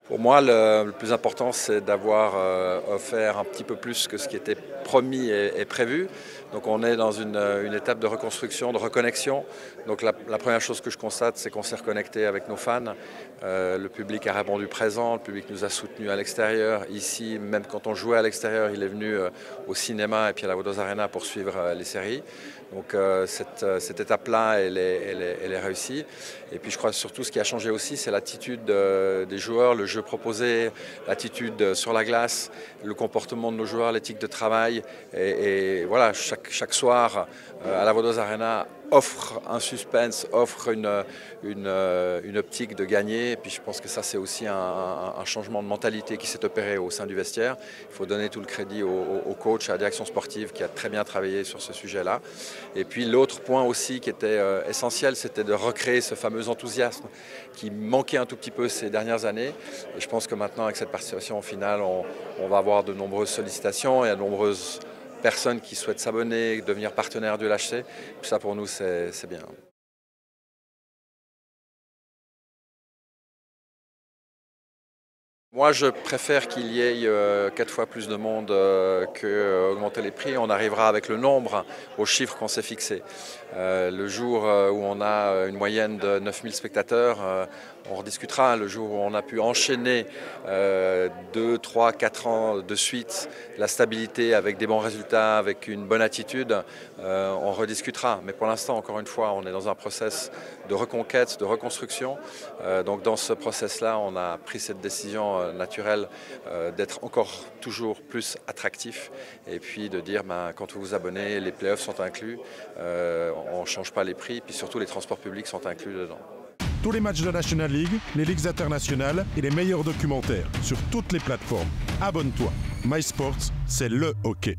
Pour moi, le plus important, c'est d'avoir offert un petit peu plus que ce qui était promis et prévu. Donc on est dans une étape de reconstruction, de reconnexion. Donc la première chose que je constate, c'est qu'on s'est reconnecté avec nos fans. Le public a répondu présent, le public nous a soutenus à l'extérieur. Ici, même quand on jouait à l'extérieur, il est venu au cinéma et puis à la Vodafone Arena pour suivre les séries. Donc cette étape-là, elle est réussie. Et puis je crois surtout ce qui a changé aussi, c'est l'attitude des joueurs, le jeu proposé, l'attitude sur la glace, le comportement de nos joueurs, l'éthique de travail. Et voilà, chaque soir à la Vodafone Arena offre un suspense, offre une optique de gagner. Et puis je pense que ça, c'est aussi un changement de mentalité qui s'est opéré au sein du vestiaire. Il faut donner tout le crédit au coach, à la direction sportive qui a très bien travaillé sur ce sujet-là. Et puis l'autre point aussi qui était essentiel, c'était de recréer ce fameux enthousiasme qui manquait un tout petit peu ces dernières années. Et je pense que maintenant, avec cette participation au final, on va avoir de nombreuses sollicitations et de nombreuses personnes qui souhaitent s'abonner, devenir partenaires du LHC. Ça, pour nous, c'est bien. Moi, je préfère qu'il y ait 4 fois plus de monde qu'augmenter les prix. On arrivera avec le nombre aux chiffres qu'on s'est fixés. Le jour où on a une moyenne de 9000 spectateurs, on rediscutera. Le jour où on a pu enchaîner 2, 3, 4 ans de suite la stabilité avec des bons résultats, avec une bonne attitude, on rediscutera. Mais pour l'instant, encore une fois, on est dans un process de reconquête, de reconstruction. Donc dans ce process-là, on a pris cette décision naturelle d'être encore toujours plus attractif et puis de dire quand vous vous abonnez, les playoffs sont inclus, on ne change pas les prix, puis surtout les transports publics sont inclus dedans. Tous les matchs de National League, les ligues internationales et les meilleurs documentaires sur toutes les plateformes. Abonne-toi. MySports, c'est le hockey.